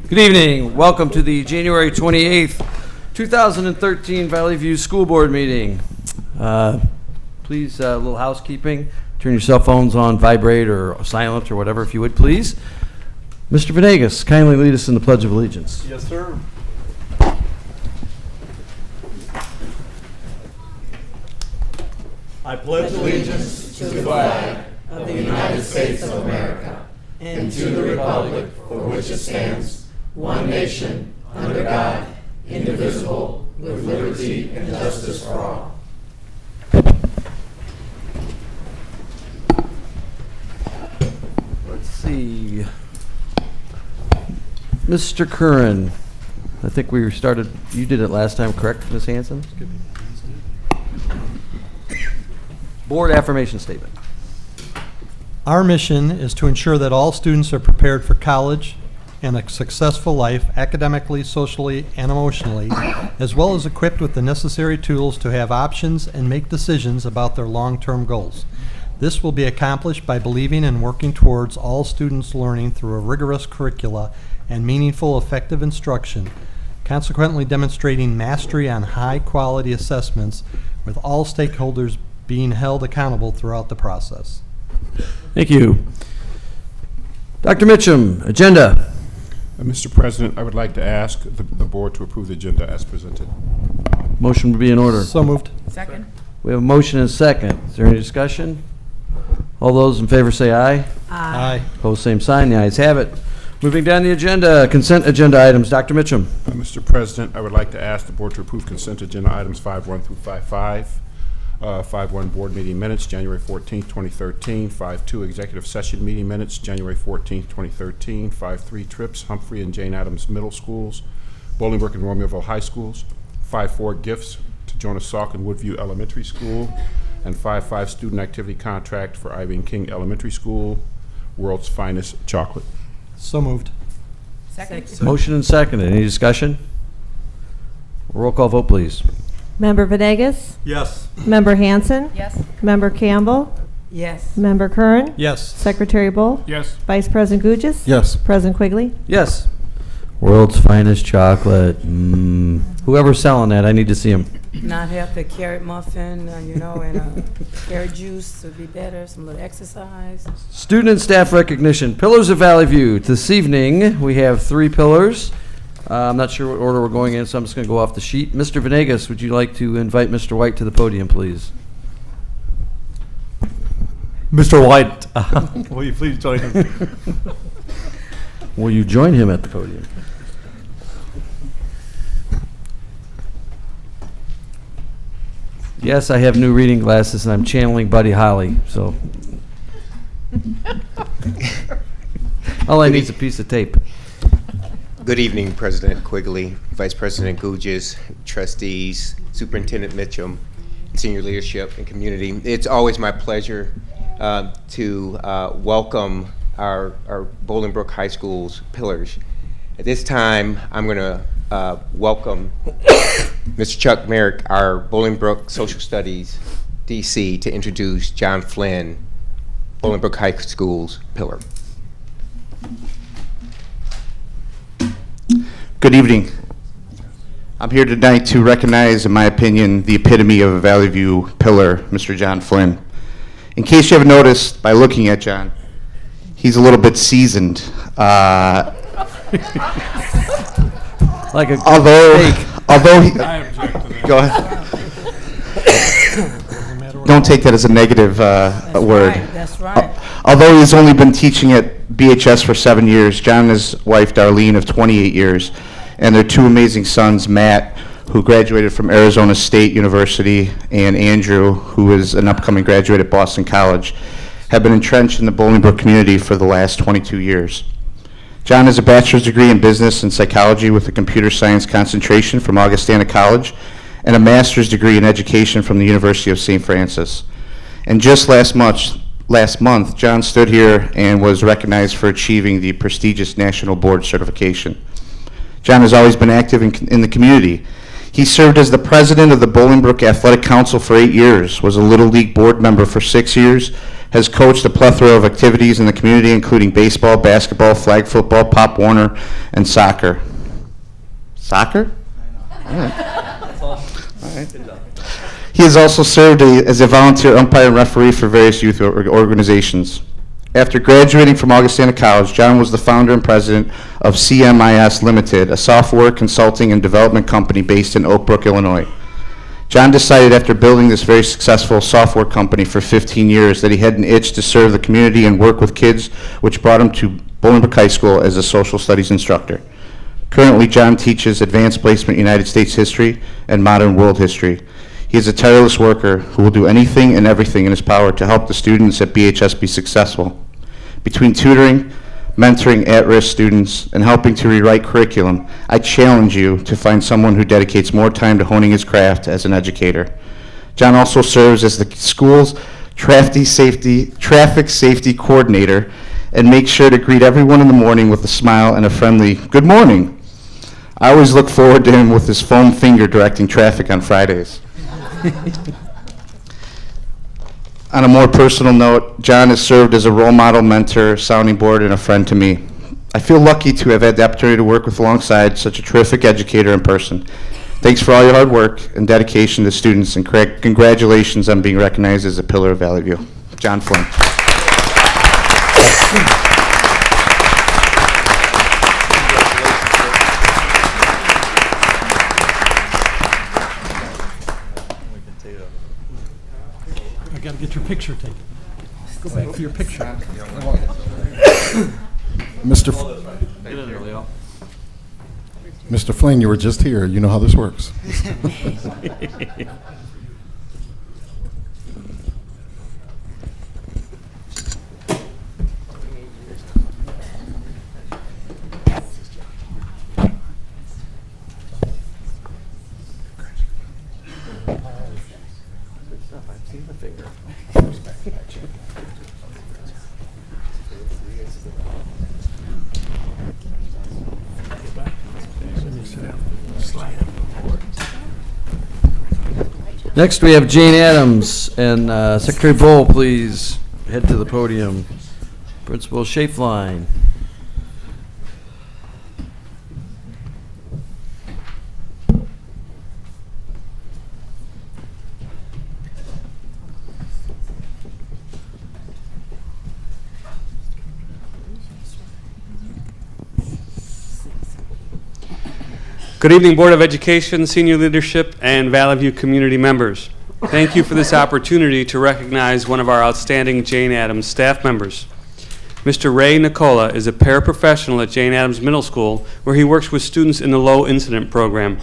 Good evening. Welcome to the January 28th, 2013 Valley View School Board meeting. Please, a little housekeeping. Turn your cell phones on vibrate or silent or whatever if you would, please. Mr. Venegas, kindly lead us in the Pledge of Allegiance. Yes, sir. I pledge allegiance to the flag of the United States of America and to the republic for which it stands, one nation, under God, indivisible, with liberty and justice for all. Let's see. Mr. Curran, I think we started, you did it last time, correct, Ms. Hanson? Board affirmation statement. Our mission is to ensure that all students are prepared for college and a successful life academically, socially, and emotionally, as well as equipped with the necessary tools to have options and make decisions about their long-term goals. This will be accomplished by believing and working towards all students learning through a rigorous curricula and meaningful, effective instruction, consequently demonstrating mastery on high-quality assessments with all stakeholders being held accountable throughout the process. Thank you. Dr. Mitchum, agenda. Mr. President, I would like to ask the board to approve the agenda as presented. Motion would be in order. So moved. Second. We have a motion and a second. Is there any discussion? All those in favor say aye. Aye. Opposed, same sign. The ayes have it. Moving down the agenda, consent agenda items. Dr. Mitchum. Mr. President, I would like to ask the board to approve consent agenda items 5.1 through 5.5. 5.1 board meeting minutes, January 14th, 2013. 5.2 executive session meeting minutes, January 14th, 2013. 5.3 trips, Humphrey and Jane Addams Middle Schools, Bolingbrook and Romeoville High Schools. 5.4 gifts to Jonas Salk and Woodview Elementary School. And 5.5 student activity contract for Ivy and King Elementary School, World's Finest Chocolate. So moved. Second. Motion and second. Any discussion? Roll call vote, please. Member Venegas? Yes. Member Hanson? Yes. Member Campbell? Yes. Member Curran? Yes. Secretary Bull? Yes. Vice President Gugis? Yes. President Quigley? Yes. World's Finest Chocolate. Whoever's selling that, I need to see him. Not have the carrot muffin, and carrot juice would be better, some little exercise. Student and staff recognition. Pillars of Valley View. This evening, we have 3 pillars. I'm not sure what order we're going in, so I'm just going to go off the sheet. Mr. Venegas, would you like to invite Mr. White to the podium, please? Mr. White, will you please join us? Will you join him at the podium? Yes, I have new reading glasses, and I'm channeling Buddy Holly, so. All I need is a piece of tape. Good evening, President Quigley, Vice President Gugis, trustees, Superintendent Mitchum, senior leadership and community. It's always my pleasure to welcome our Bolingbrook High School's pillars. At this time, I'm going to welcome Mr. Chuck Merrick, our Bolingbrook Social Studies DC, to introduce John Flynn, Bolingbrook High School's pillar. Good evening. I'm here tonight to recognize, in my opinion, the epitome of a Valley View pillar, Mr. John Flynn. In case you haven't noticed, by looking at John, he's a little bit seasoned. Like a Although he, I object to that. go ahead. Don't take that as a negative word. Right, that's right. Although he's only been teaching at BHS for 7 years, John and his wife Darlene of 28 years, and their 2 amazing sons, Matt, who graduated from Arizona State University, and Andrew, who is an upcoming graduate at Boston College, have been entrenched in the Bolingbrook community for the last 22 years. John has a bachelor's degree in business and psychology with a computer science concentration from Augustana College, and a master's degree in education from the University of St. Francis. And just last month, John stood here and was recognized for achieving the prestigious National Board certification. John has always been active in the community. He served as the president of the Bolingbrook Athletic Council for 8 years, was a Little League board member for 6 years, has coached a plethora of activities in the community, including baseball, basketball, flag football, Pop Warner, and soccer. Soccer? All right. All right. He has also served as a volunteer umpire and referee for various youth organizations. After graduating from Augustana College, John was the founder and president of CMIS Limited, a software consulting and development company based in Oak Brook, Illinois. John decided after building this very successful software company for 15 years that he had an itch to serve the community and work with kids, which brought him to Bolingbrook High School as a social studies instructor. Currently, John teaches advanced placement United States history and modern world history. He is a tireless worker who will do anything and everything in his power to help the students at BHS be successful. Between tutoring, mentoring at-risk students, and helping to rewrite curriculum, I challenge you to find someone who dedicates more time to honing his craft as an educator. John also serves as the school's traffic safety coordinator and makes sure to greet everyone in the morning with a smile and a friendly "Good morning." I always look forward to him with his foam finger directing traffic on Fridays. On a more personal note, John has served as a role model, mentor, sounding board, and a friend to me. I feel lucky to have had the opportunity to work with alongside such a terrific educator in person. Thanks for all your hard work and dedication to students, and congratulations on being recognized as a pillar of Valley View. John Flynn. I got to get your picture taken. Go back for your picture. Mr. Flynn, you were just here. You know how this works. Next, we have Jane Addams, and Secretary Bull, please head to the podium. Principal Schaefline. Good evening, Board of Education, senior leadership, and Valley View community members. Thank you for this opportunity to recognize one of our outstanding Jane Addams staff members. Mr. Ray Nicola is a paraprofessional at Jane Addams Middle School, where he works with students in the Low Incident Program.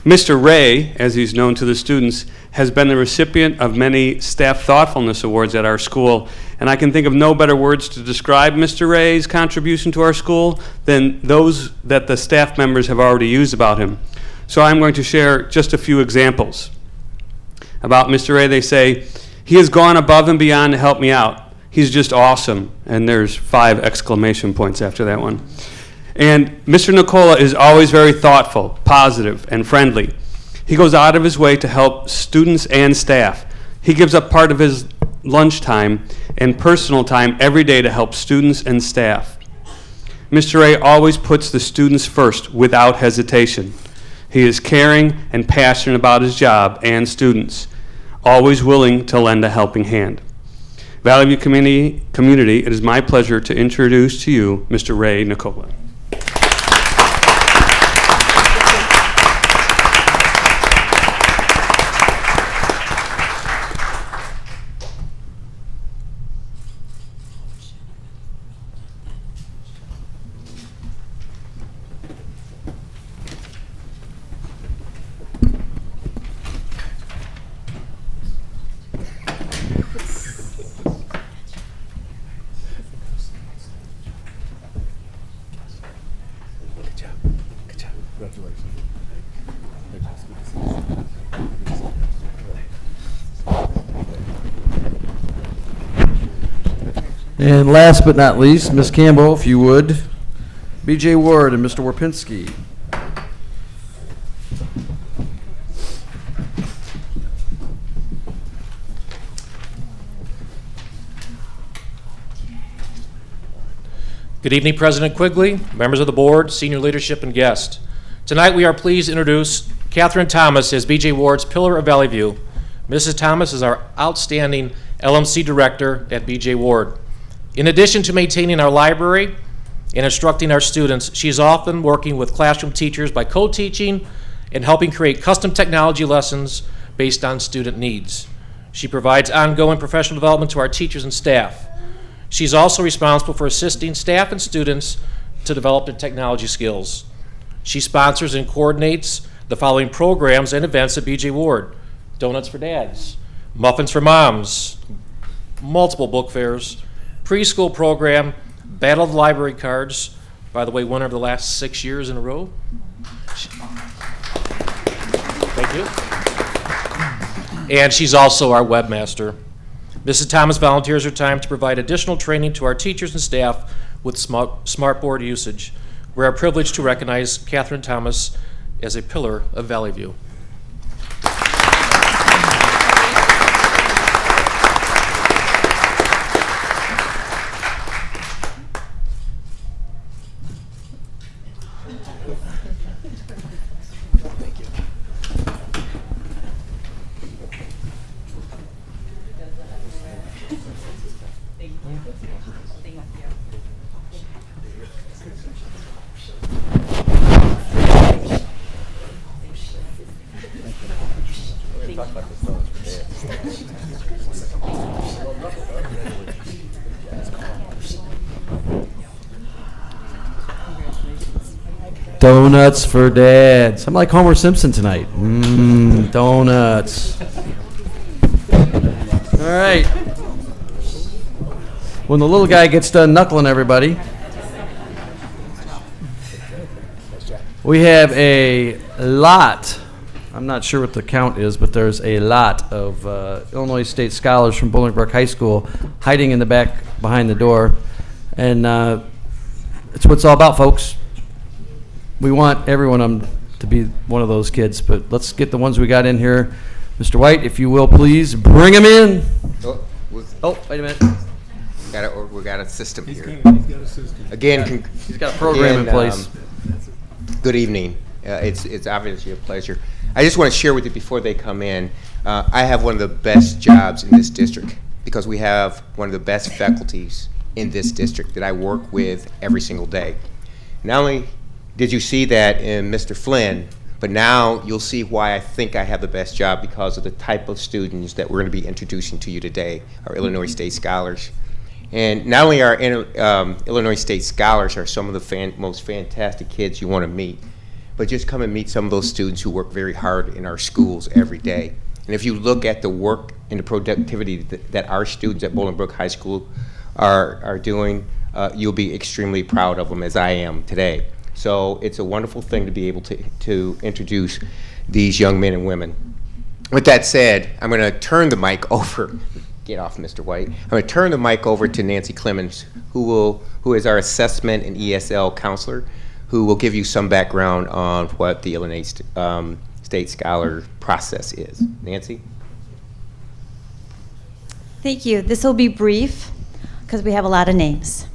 Mr. Ray, as he's known to the students, has been the recipient of many Staff Thoughtfulness Awards at our school, and I can think of no better words to describe Mr. Ray's contribution to our school than those that the staff members have already used about him. So I'm going to share just a few examples. About Mr. Ray, they say, "He has gone above and beyond to help me out. He's just awesome." And there's 5 exclamation points after that one. And Mr. Nicola is always very thoughtful, positive, and friendly. He goes out of his way to help students and staff. He gives up part of his lunchtime and personal time every day to help students and staff. Mr. Ray always puts the students first without hesitation. He is caring and passionate about his job and students, always willing to lend a helping hand. Valley View community, it is my pleasure to introduce to you Mr. Ray Nicola. And last but not least, Ms. Campbell, if you would. B.J. Ward and Mr. Warpinski. Good evening, President Quigley, members of the board, senior leadership, and guests. Tonight we are pleased to introduce Catherine Thomas as BJ Ward's Pillar of Valley View. Mrs. Thomas is our outstanding LMC director at BJ Ward. In addition to maintaining our library and instructing our students, she is often working with classroom teachers by co-teaching and helping create custom technology lessons based on student needs. She provides ongoing professional development to our teachers and staff. She's also responsible for assisting staff and students to develop their technology skills. She sponsors and coordinates the following programs and events at BJ Ward: Donuts for Dads, Muffins for Moms, multiple book fairs, preschool program, Battle of the Library Cards, by the way, winner of the last 6 years in a row. Thank you. And she's also our webmaster. Mrs. Thomas volunteers her time to provide additional training to our teachers and staff with smartboard usage. We are privileged to recognize Catherine Thomas as a pillar of Valley View. Donuts for Dads. I'm like Homer Simpson tonight. Donuts. All right. When the little guy gets done knuckling everybody, we have a lot, I'm not sure what the count is, but there's a lot of Illinois State scholars from Bolingbrook High School hiding in the back behind the door. And it's what it's all about, folks. We want everyone to be one of those kids, but let's get the ones we got in here. Mr. White, if you will, please bring them in. Oh, wait a minute. We got a system here. He's got a system. Again, He's got a program in place. Good evening. It's obviously a pleasure. I just want to share with you before they come in, I have one of the best jobs in this district because we have one of the best faculties in this district that I work with every single day. Not only did you see that in Mr. Flynn, but now you'll see why I think I have the best job because of the type of students that we're going to be introducing to you today, our Illinois State Scholars. And not only our Illinois State Scholars are some of the most fantastic kids you want to meet, but just come and meet some of those students who work very hard in our schools every day. And if you look at the work and the productivity that our students at Bolingbrook High School are doing, you'll be extremely proud of them as I am today. So it's a wonderful thing to be able to introduce these young men and women. With that said, I'm going to turn the mic over. Get off, Mr. White. I'm going to turn the mic over to Nancy Clemens, who is our assessment and ESL counselor, who will give you some background on what the Illinois State Scholar process is. Nancy? Thank you. This will be brief because we have a lot of names.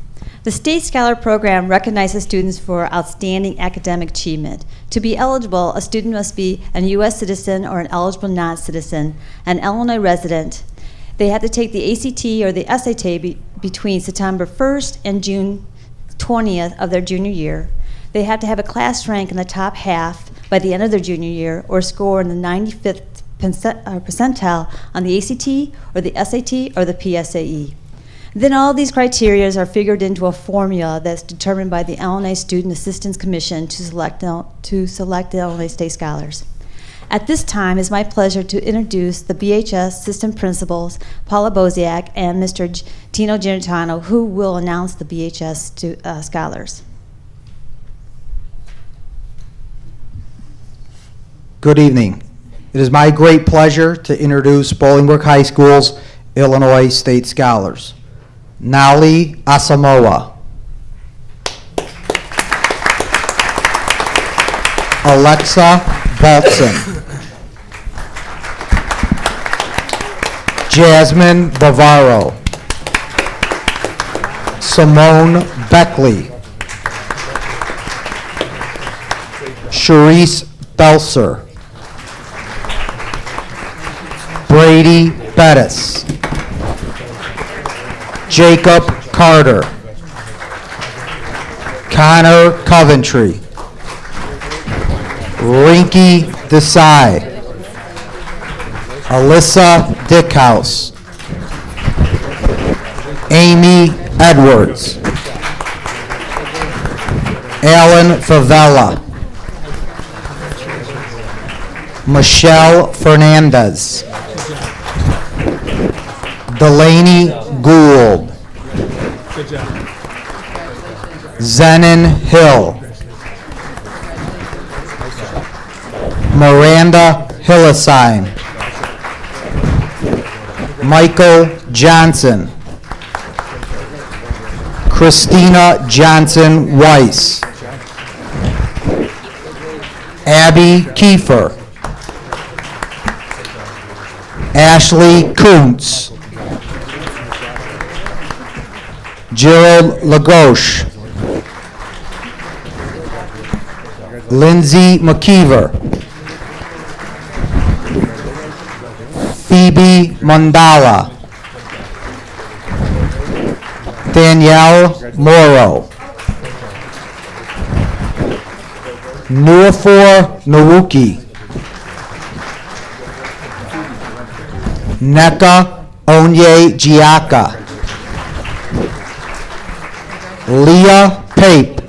The State Scholar Program recognizes students for outstanding academic achievement. To be eligible, a student must be a U.S. citizen or an eligible non-citizen, an Illinois resident. They have to take the ACT or the SAT between September 1st and June 20th of their junior year. They have to have a class rank in the top half by the end of their junior year or score in the 95th percentile on the ACT or the SAT or the PSAE. Then all these criteria are figured into a formula that's determined by the Illinois Student Assistance Commission to select the Illinois State Scholars. At this time, it's my pleasure to introduce the BHS System Principals, Paula Boziak and Mr. Tino Giannitano, who will announce the BHS Scholars. Good evening. It is my great pleasure to introduce Bolingbrook High School's Illinois State Scholars. Nali Asamoah, Alexa Baltzen, Jasmine Bavaro, Simone Beckley. Sharice Belser. Brady Bettis. Jacob Carter. Connor Coventry. Rinky Desai. Alyssa Dickhouse. Amy Edwards. Alan Favela. Michelle Fernandez. Delaney Gould. Zenon Hill. Miranda Hillisine. Michael Johnson. Christina Johnson Weiss. Abby Kiefer. Ashley Kuntz. Gerald Lagosche. Lindsay McKeever. Phoebe Mandala. Danielle Morrow. Nuafor Nwuki. Neka Onye Giaka. Leah Pape.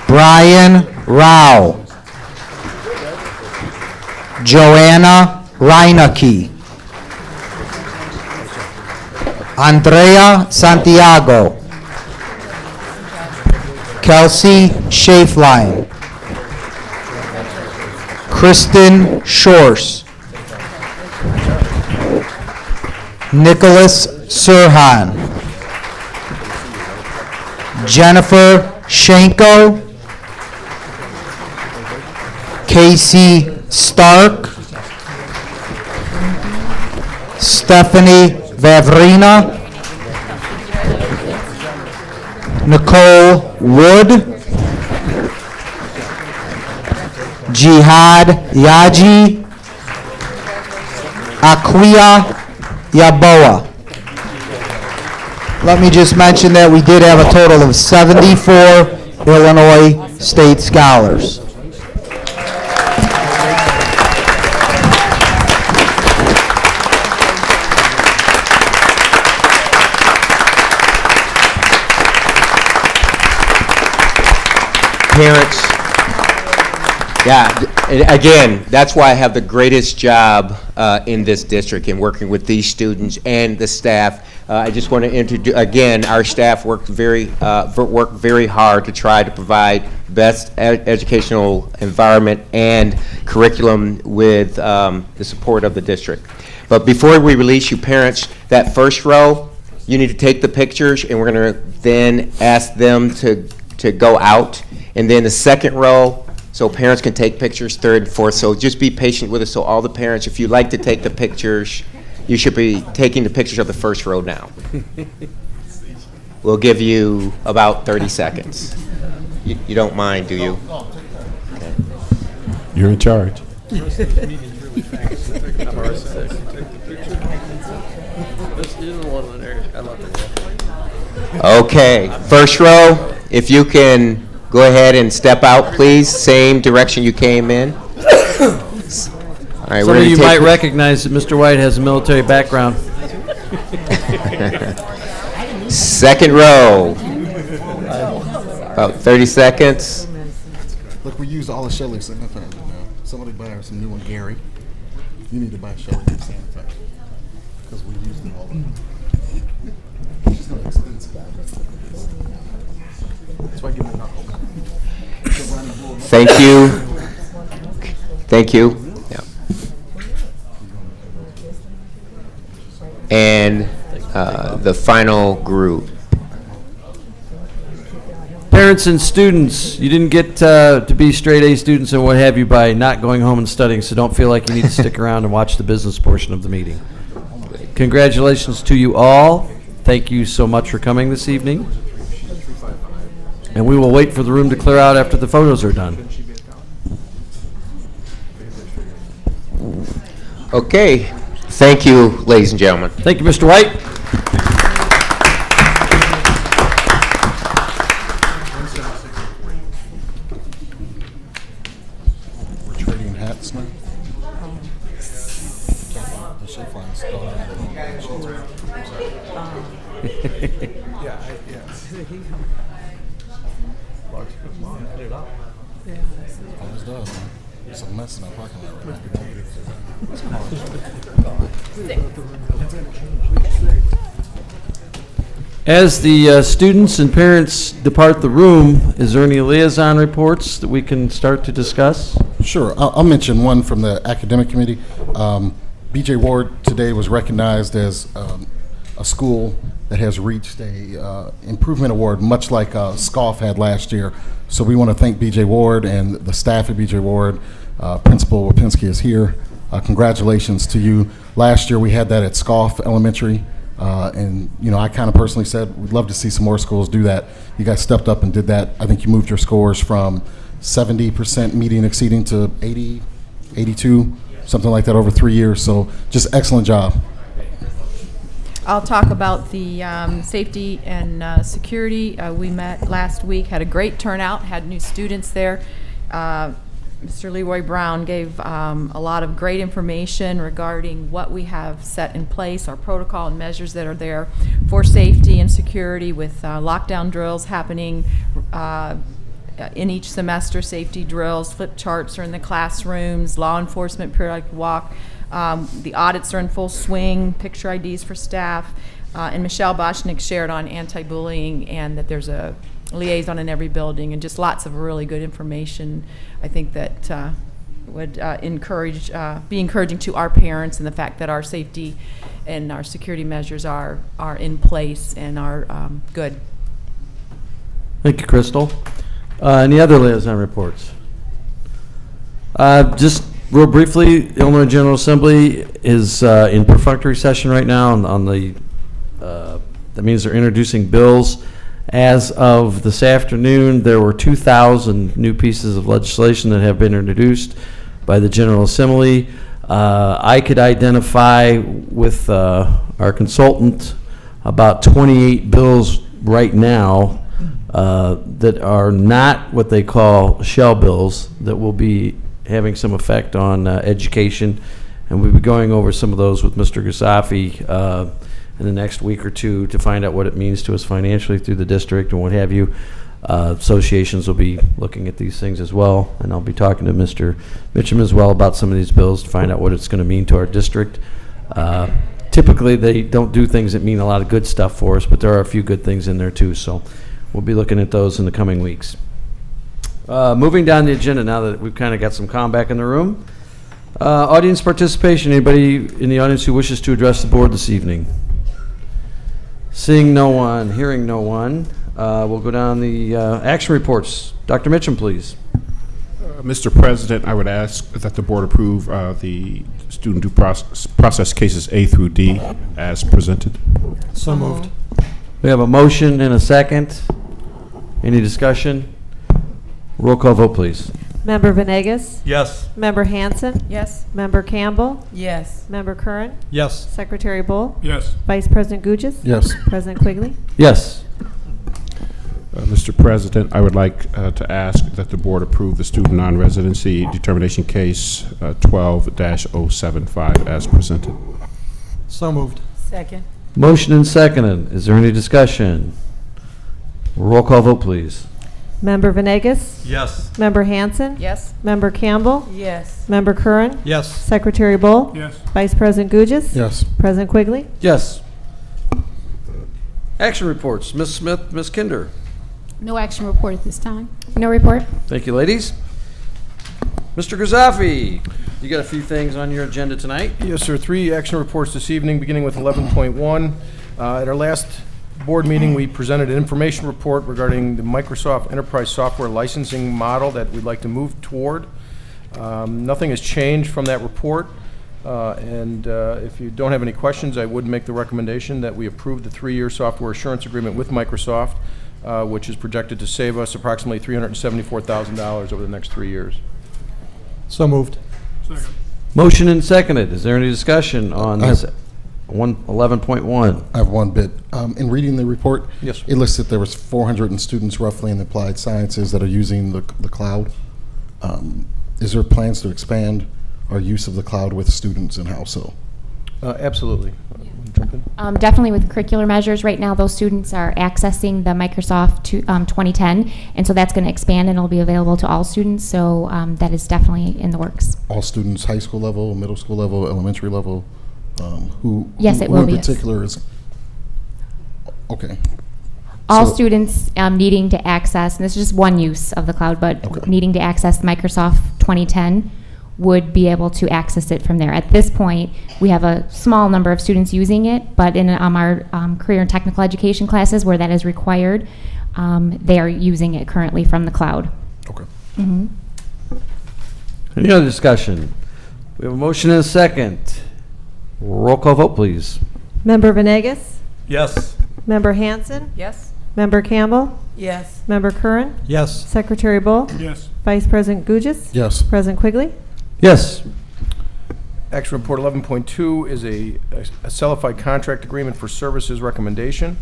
Brian Rao. Joanna Reinecke. Andrea Santiago. Kelsey Schaefline. Kristen Shorse. Nicholas Sirhan. Jennifer Shenko. Casey Stark. Stephanie Vavrina. Nicole Wood. Jihad Yaji. Aquia Yaboa. Let me just mention that we did have a total of 74 Illinois State Scholars. Parents, yeah, again, that's why I have the greatest job in this district in working with these students and the staff. I just want to introduce, again, our staff worked very hard to try to provide best educational environment and curriculum with the support of the district. But before we release you parents, that first row, you need to take the pictures, and we're going to then ask them to go out. And then the second row, so parents can take pictures, third and fourth. So just be patient with us. So all the parents, if you'd like to take the pictures, you should be taking the pictures of the first row now. We'll give you about 30 seconds. You don't mind, do you? Okay. You're in charge. Okay, first row, if you can go ahead and step out, please. Same direction you came in. All right, Some of you might recognize that Mr. White has a military background. Second row. About 30 seconds. Look, we used all the Shelley sanitizer now. Somebody buy some new one, Gary. You need to buy Shelley sanitizer because we used them all. It's not expensive. That's why I give them enough. Thank you. Thank you. Yeah. And the final group. Parents and students, you didn't get to be straight A students and what have you by not going home and studying, so don't feel like you need to stick around and watch the business portion of the meeting. Congratulations to you all. thank you so much for coming this evening. And we will wait for the room to clear out after the photos are done. Okay. Thank you, ladies and gentlemen. Thank you, Mr. White. We're trading hats now. The chef line's still on. Always does, man. It's a mess in that parking lot right now. As the students and parents depart the room, is there any liaison reports that we can start to discuss? Sure. I'll mention one from the academic committee. BJ Ward today was recognized as a school that has reached a improvement award, much like SCOFF had last year. So we want to thank BJ Ward and the staff at BJ Ward. Principal Wapinski is here. Congratulations to you. Last year we had that at SCOFF Elementary. And, you know, I kind of personally said we'd love to see some more schools do that. You guys stepped up and did that. I think you moved your scores from 70% meeting exceeding to 80, 82, something like that over 3 years. So just excellent job. I'll talk about the safety and security. We met last week, had a great turnout, had new students there. Mr. Leroy Brown gave a lot of great information regarding what we have set in place, our protocol and measures that are there for safety and security, with lockdown drills happening in each semester, safety drills, flip charts are in the classrooms, law enforcement periodic walk. The audits are in full swing, picture IDs for staff, and Michelle Boschnick shared on anti-bullying and that there's a liaison in every building, and just lots of really good information. I think that would be encouraging to our parents, and the fact that our safety and our security measures are in place and are good. Thank you, Crystal. Any other liaison reports? Just real briefly, the Illinois General Assembly is in perfunctory session right now on the, that means they're introducing bills. As of this afternoon, there were 2,000 new pieces of legislation that have been introduced by the General Assembly. I could identify with our consultant about 28 bills right now that are not what they call shell bills, that will be having some effect on education, and we'll be going over some of those with Mr. Gusafi in the next week or two to find out what it means to us financially through the district and what have you. Associations will be looking at these things as well, and I'll be talking to Mr. Mitchum as well about some of these bills to find out what it's going to mean to our district. Typically, they don't do things that mean a lot of good stuff for us, but there are a few good things in there too, so we'll be looking at those in the coming weeks. Moving down the agenda now that we've kind of got some calm back in the room. Audience participation. Anybody in the audience who wishes to address the board this evening? Seeing no one, hearing no one, we'll go down the action reports. Dr. Mitchum, please. Mr. President, I would ask that the board approve the student due process cases A through D as presented. So moved. We have a motion and a second. Any discussion? Roll call vote, please. Member Venegas? Yes. Member Hanson? Yes. Member Campbell? Yes. Member Curran? Yes. Secretary Bull? Yes. Vice President Gugis? Yes. President Quigley? Yes. Mr. President, I would like to ask that the board approve the student non-residency determination case 12-075 as presented. So moved. Second. Motion and seconded. Is there any discussion? Roll call vote, please. Member Venegas? Yes. Member Hanson? Yes. Member Campbell? Yes. Member Curran? Yes. Secretary Bull? Yes. Vice President Gugis? Yes. President Quigley? Yes. Action reports. Ms. Smith, Ms. Kinder. No action report at this time. No report. Thank you, ladies. Mr. Gusafi, you got a few things on your agenda tonight. Yes, sir. 3 action reports this evening, beginning with 11.1. At our last board meeting, we presented an information report regarding the Microsoft Enterprise Software licensing model that we'd like to move toward. Nothing has changed from that report. And if you don't have any questions, I would make the recommendation that we approve the 3-year software assurance agreement with Microsoft, which is projected to save us approximately $374,000 over the next 3 years. So moved. Motion and seconded. Is there any discussion on this 11.1? I have one bit. In reading the report, Yes. it lists that there was 400 students roughly in applied sciences that are using the cloud. Is there plans to expand our use of the cloud with students and how so? Absolutely. Jump in? Definitely with curricular measures. Right now, those students are accessing the Microsoft 2010, and so that's going to expand and it'll be available to all students. So that is definitely in the works. All students, high school level, middle school level, elementary level? Yes, it who will in be, yes. particular is? Okay. All So- students needing to access, and this is just one use of the cloud, but Okay. needing to access Microsoft 2010 would be able to access it from there. At this point, we have a small number of students using it, but in our career and technical education classes where that is required, they are using it currently from the cloud. Okay. Mhm. Any other discussion? We have a motion and a second. Roll call vote, please. Member Venegas? Yes. Member Hanson? Yes? Member Campbell? Yes. Member Curran? Yes. Secretary Bull? Yes. Vice President Gugis? Yes. President Quigley? Yes. Action Report 11.2 is a Celified contract agreement for services recommendation.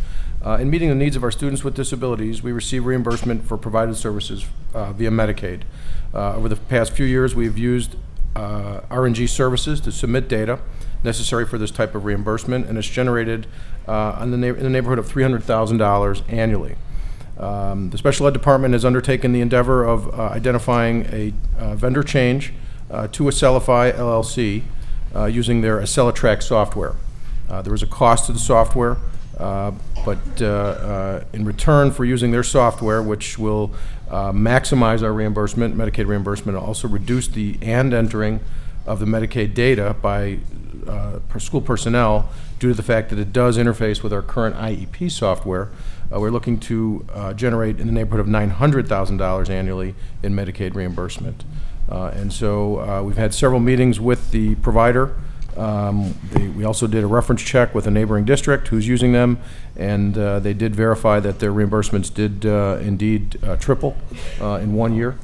In meeting the needs of our students with disabilities, we receive reimbursement for provided services via Medicaid. Over the past few years, we've used RNG services to submit data necessary for this type of reimbursement, and it's generated in the neighborhood of $300,000 annually. The Special Ed Department has undertaken the endeavor of identifying a vendor change to Accelify LLC using their AcceliTrack software. There was a cost to the software, but in return for using their software, which will maximize our reimbursement, Medicaid reimbursement, and also reduce the entering of the Medicaid data by school personnel due to the fact that it does interface with our current IEP software, we're looking to generate in the neighborhood of $900,000 annually in Medicaid reimbursement. And so we've had several meetings with the provider. We also did a reference check with a neighboring district who's using them, and they did verify that their reimbursements did indeed triple in 1 year,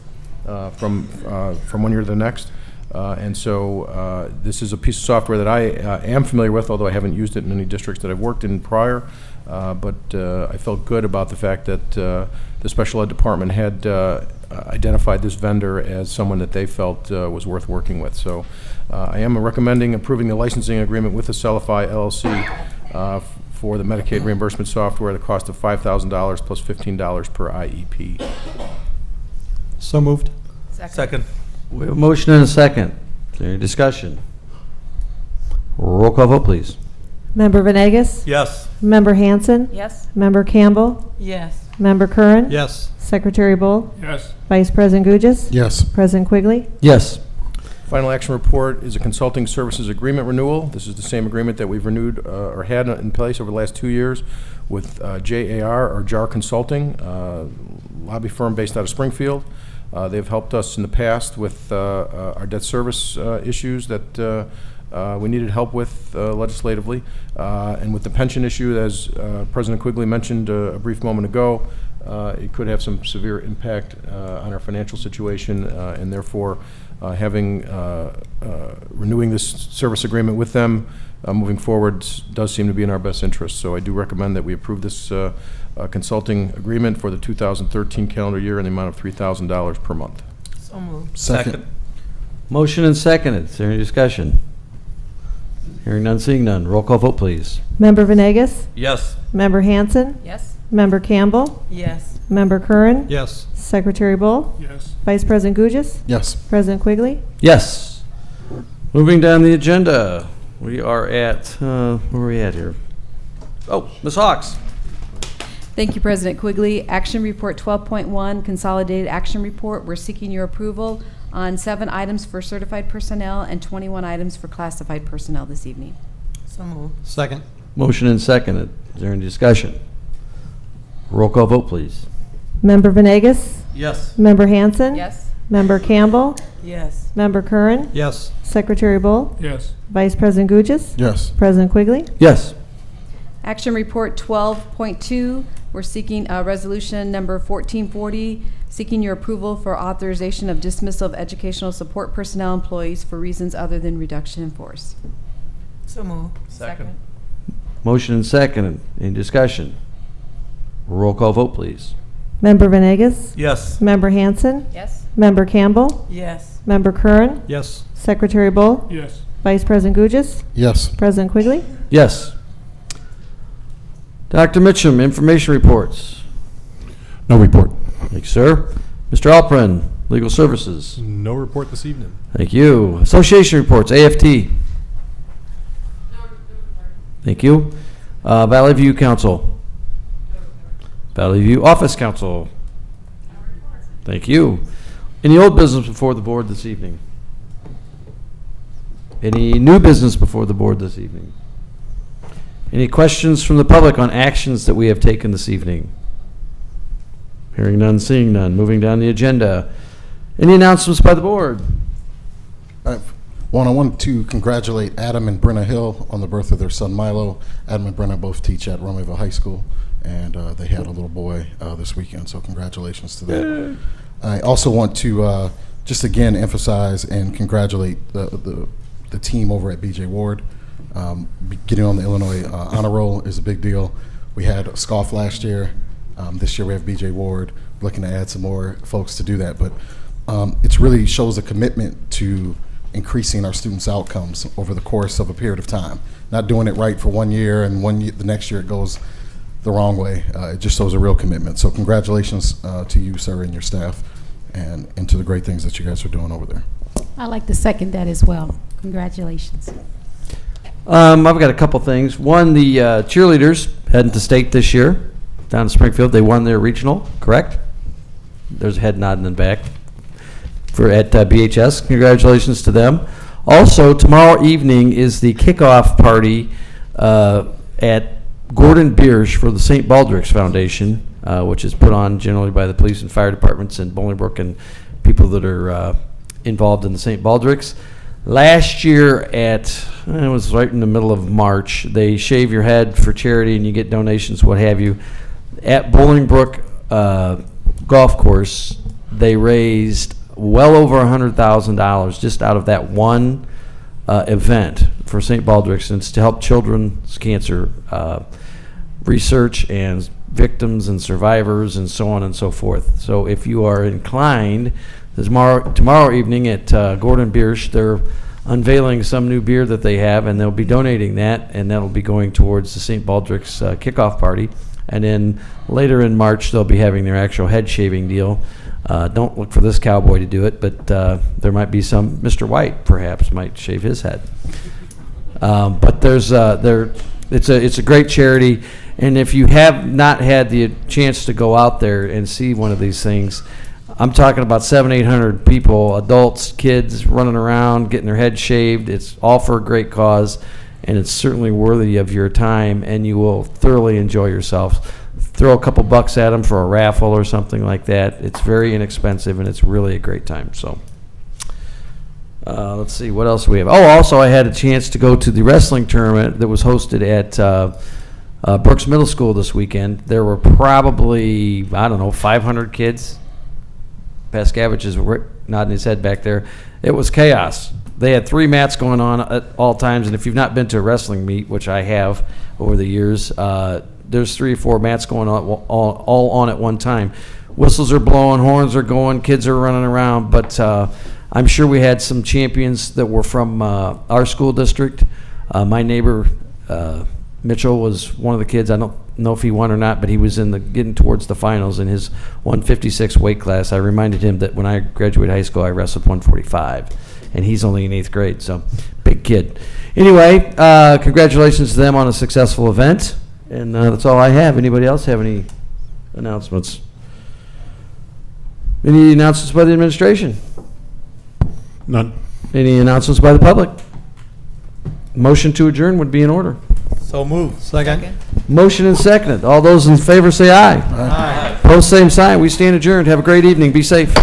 from 1 year to the next. And so this is a piece of software that I am familiar with, although I haven't used it in any districts that I've worked in prior. But I felt good about the fact that the Special Ed Department had identified this vendor as someone that they felt was worth working with. So I am recommending approving the licensing agreement with Accelify LLC for the Medicaid reimbursement software at a cost of $5,000 plus $15 per IEP. So moved. Second. We have a motion and a second. Is there any discussion? Roll call vote, please. Member Venegas? Yes. Member Hanson? Yes? Member Campbell? Yes. Member Curran? Yes. Secretary Bull? Yes. Vice President Gugis? Yes. President Quigley? Yes. Final action report is a consulting services agreement renewal. This is the same agreement that we've renewed or had in place over the last 2 years with JAR or JAR Consulting, lobby firm based out of Springfield. They've helped us in the past with our debt service issues that we needed help with legislatively. And with the pension issue, as President Quigley mentioned a brief moment ago, it could have some severe impact on our financial situation, and therefore renewing this service agreement with them moving forward does seem to be in our best interest. So I do recommend that we approve this consulting agreement for the 2013 calendar year in the amount of $3,000 per month. So moved. Second. Motion and seconded. Is there any discussion? Hearing none, seeing none. Roll call vote, please. Member Venegas? Yes. Member Hanson? Yes? Member Campbell? Yes. Member Curran? Yes. Secretary Bull? Yes. Vice President Gugis? Yes. President Quigley? Yes. Moving down the agenda, we are at, where are we at here? Oh, Ms. Hawks. Thank you, President Quigley. Action Report 12.1, Consolidated Action Report. We're seeking your approval on 7 items for certified personnel and 21 items for classified personnel this evening. So moved. Second. Motion and seconded. Is there any discussion? Roll call vote, please. Member Venegas? Yes. Member Hanson? Yes? Member Campbell, Yes. Member Curran, Yes. Secretary Bull, Yes. Vice President Gugis, Yes. President Quigley. Yes. Action Report 12.2, we're seeking resolution number 1440, seeking your approval for authorization of dismissal of educational support personnel employees for reasons other than reduction in force. So move. Second. Motion and second. Any discussion? Roll call vote, please. Member Venegas, Yes. Member Hanson, Yes? Member Campbell, Yes. Member Curran, Yes. Secretary Bull, Yes. Vice President Gugis, Yes. President Quigley. Yes. Dr. Mitchum, information reports. No report. Thank you, sir. Mr. Alprin, legal services. No report this evening. Thank you. Association reports, AFT. Thank you. Valley View Council. Valley View Office Council. Thank you. Any old business before the board this evening? Any new business before the board this evening? Any questions from the public on actions that we have taken this evening? Hearing none, seeing none. Moving down the agenda. Any announcements by the board? I want to congratulate Adam and Brenna Hill on the birth of their son Milo. Adam and Brenna both teach at Romaville High School, and they had a little boy this weekend, so congratulations to them. I also want to just again emphasize and congratulate the team over at BJ Ward. Getting on the Illinois honor roll is a big deal. We had SCOFF last year. This year we have BJ Ward. Looking to add some more folks to do that, but it really shows a commitment to increasing our students' outcomes over the course of a period of time. Not doing it right for 1 year and the next year it goes the wrong way. It just shows a real commitment. So congratulations to you, sir, and your staff, and to the great things that you guys are doing over there. I'd like to second that as well. Congratulations. I've got a couple things. One, the cheerleaders heading to state this year down in Springfield. They won their regional, correct? There's a head nodding in the back at BHS. Congratulations to them. Also, tomorrow evening is the kickoff party at Gordon Biersch for the St. Baldrick's Foundation, which is put on generally by the police and fire departments in Bolingbrook and people that are involved in the St. Baldrick's. Last year it was right in the middle of March, they shave your head for charity and you get donations, what have you. At Bolingbrook Golf Course, they raised well over $100,000 just out of that one event for St. Baldrick's, and it's to help children's cancer research and victims and survivors and so on and so forth. So if you are inclined, tomorrow evening at Gordon Biersch, they're unveiling some new beer that they have, and they'll be donating that, and that'll be going towards the St. Baldrick's kickoff party. And then later in March, they'll be having their actual head shaving deal. Don't look for this cowboy to do it, but there might be some. Mr. White perhaps might shave his head. But it's a great charity, and if you have not had the chance to go out there and see one of these things, I'm talking about 700-800 people, adults, kids running around, getting their heads shaved. It's all for a great cause, and it's certainly worthy of your time, and you will thoroughly enjoy yourself. Throw a couple bucks at them for a raffle or something like that. It's very inexpensive, and it's really a great time. So let's see, what else do we have? Oh, also I had a chance to go to the wrestling tournament that was hosted at Brooks Middle School this weekend. There were probably, 500 kids. Pascavage is nodding his head back there. It was chaos. They had 3 mats going on at all times, and if you've not been to a wrestling meet, which I have over the years, there's 3 or 4 mats going on all on at one time. Whistles are blowing, horns are going, kids are running around, but I'm sure we had some champions that were from our school district. My neighbor Mitchell was one of the kids. I don't know if he won or not, but he was getting towards the finals in his 156 weight class. I reminded him that when I graduated high school, I wrestled 145, and he's only in 8th grade, so big kid. Anyway, congratulations to them on a successful event, and that's all I have. Anybody else have any announcements? Any announcements by the administration? None. Any announcements by the public? Motion to adjourn would be in order. So moved. Second. Motion and seconded. All those in favor say aye. Aye. Opposed, same sign. We stand adjourned. Have a great evening. Be safe.